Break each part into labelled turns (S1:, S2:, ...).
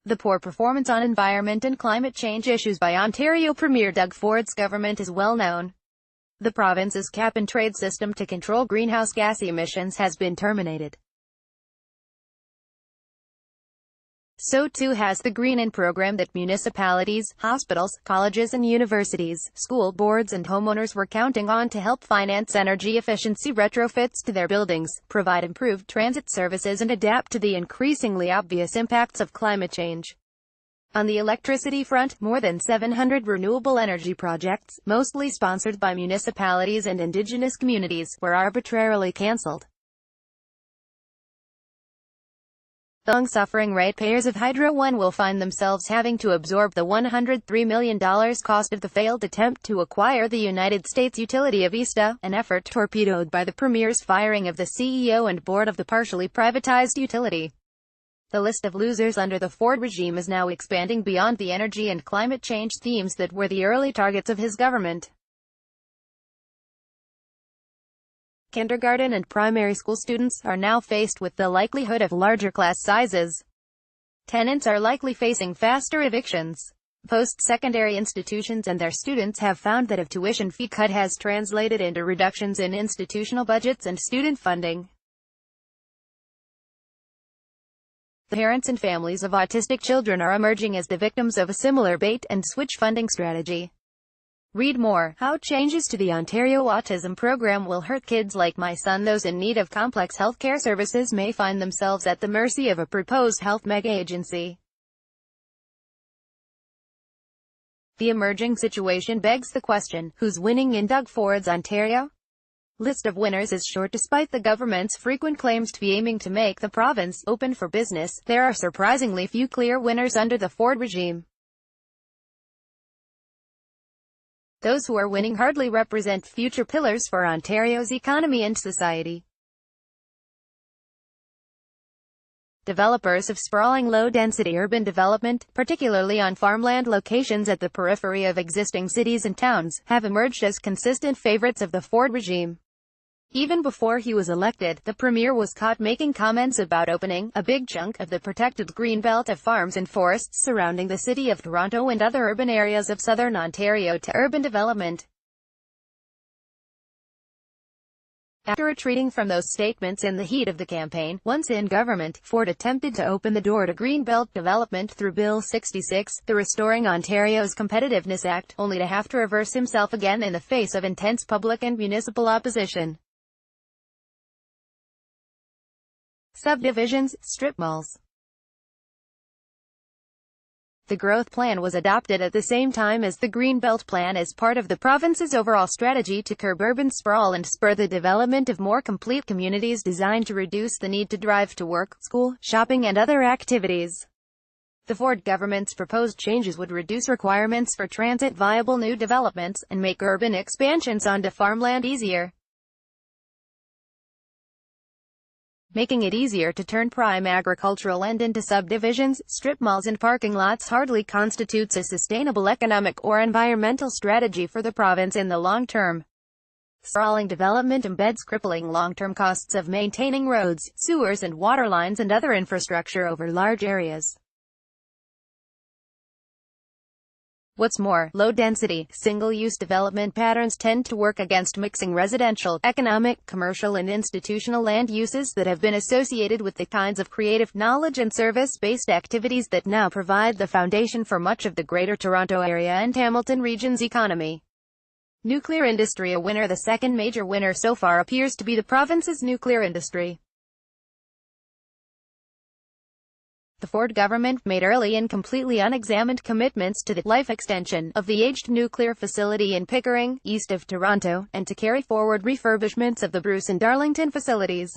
S1: The poor performance on environment and climate change issues by Ontario Premier Doug Ford's government is well known. The province's cap-and-trade system to control greenhouse gas emissions has been terminated. So too has the GreenOn program that municipalities, hospitals, colleges and universities, school boards and homeowners were counting on to help finance energy efficiency retrofits to their buildings, provide improved transit services and adapt to the increasingly obvious impacts of climate change. On the electricity front, more than 700 renewable energy projects, mostly sponsored by municipalities and Indigenous communities, were arbitrarily cancelled. The long-suffering ratepayers of Hydro One will find themselves having to absorb the $103 million cost of the failed attempt to acquire the United States utility of Avista, an effort torpedoed by the Premier's firing of the CEO and board of the partially privatized utility. The list of losers under the Ford regime is now expanding beyond the energy and climate change themes that were the early targets of his government. Kindergarten and primary school students are now faced with the likelihood of larger class sizes. Tenants are likely facing faster evictions. Post-secondary institutions and their students have found that a tuition fee cut has translated into reductions in institutional budgets and student funding. The parents and families of autistic children are emerging as the victims of a similar bait-and-switch funding strategy. Read more. How changes to the Ontario Autism Program will hurt kids like my son. Those in need of complex healthcare services may find themselves at the mercy of a proposed health mega-agency. The emerging situation begs the question, who's winning in Doug Ford's Ontario? List of winners is short. Despite the government's frequent claims to be aiming to make the province open for business, there are surprisingly few clear winners under the Ford regime. Those who are winning hardly represent future pillars for Ontario's economy and society. Developers of sprawling low-density urban development, particularly on farmland locations at the periphery of existing cities and towns, have emerged as consistent favorites of the Ford regime. Even before he was elected, the Premier was caught making comments about opening a big chunk of the protected green belt of farms and forests surrounding the city of Toronto and other urban areas of southern Ontario to urban development. After retreating from those statements in the heat of the campaign, once in government, Ford attempted to open the door to greenbelt development through Bill 66, the Restoring Ontario's Competitiveness Act, only to have to reverse himself again in the face of intense public and municipal opposition. Subdivisions, strip malls. The growth plan was adopted at the same time as the Greenbelt Plan as part of the province's overall strategy to curb urban sprawl and spur the development of more complete communities designed to reduce the need to drive to work, school, shopping and other activities. The Ford government's proposed changes would reduce requirements for transit-viable new developments, and make urban expansions onto farmland easier, making it easier to turn prime agricultural land into subdivisions, strip malls and parking lots hardly constitutes a sustainable economic or environmental strategy for the province in the long term. Sprawling development embeds crippling long-term costs of maintaining roads, sewers and water lines and other infrastructure over large areas. What's more, low-density, single-use development patterns tend to work against mixing residential, economic, commercial and institutional land uses that have been associated with the kinds of creative, knowledge and service-based activities that now provide the foundation for much of the Greater Toronto Area and Hamilton region's economy. Nuclear industry a winner. The second major winner so far appears to be the province's nuclear industry. The Ford government made early and completely unexamined commitments to the life extension of the aged nuclear facility in Pickering, east of Toronto, and to carry forward refurbishments of the Bruce and Darlington facilities.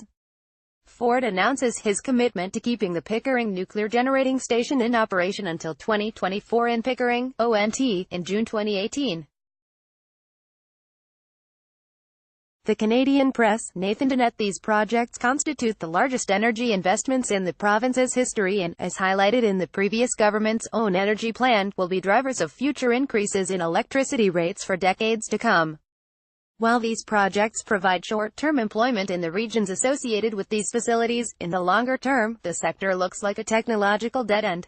S1: Ford announces his commitment to keeping the Pickering nuclear generating station in operation until 2024 in Pickering, ONT, in June 2018. The Canadian Press, Nathan Dennett. These projects constitute the largest energy investments in the province's history and, as highlighted in the previous government's own energy plan, will be drivers of future increases in electricity rates for decades to come. While these projects provide short-term employment in the regions associated with these facilities, in the longer term, the sector looks like a technological dead end.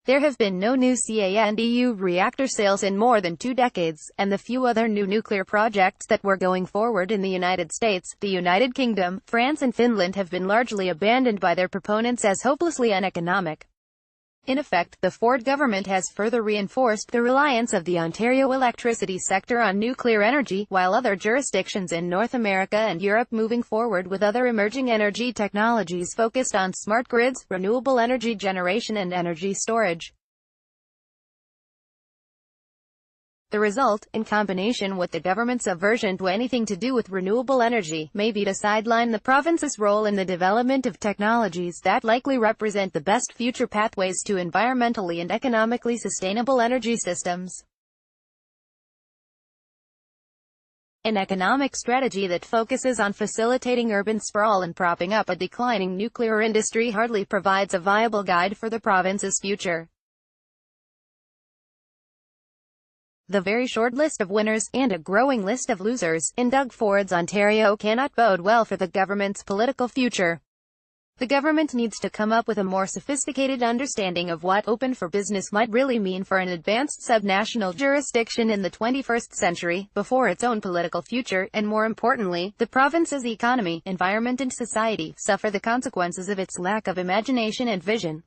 S1: There have been no new CANDU reactor sales in more than 2 decades, and the few other new nuclear projects that were going forward in the United States, the United Kingdom, France and Finland have been largely abandoned by their proponents as hopelessly uneconomic. In effect, the Ford government has further reinforced the reliance of the Ontario electricity sector on nuclear energy, while other jurisdictions in North America and Europe moving forward with other emerging energy technologies focused on smart grids, renewable energy generation and energy storage. The result, in combination with the government's aversion to anything to do with renewable energy, may be to sideline the province's role in the development of technologies that likely represent the best future pathways to environmentally and economically sustainable energy systems. An economic strategy that focuses on facilitating urban sprawl and propping up a declining nuclear industry hardly provides a viable guide for the province's future. The very short list of winners, and a growing list of losers, in Doug Ford's Ontario cannot bode well for the government's political future. The government needs to come up with a more sophisticated understanding of what open for business might really mean for an advanced subnational jurisdiction in the 21st century, before its own political future, and more importantly, the province's economy, environment and society, suffer the consequences of its lack of imagination and vision.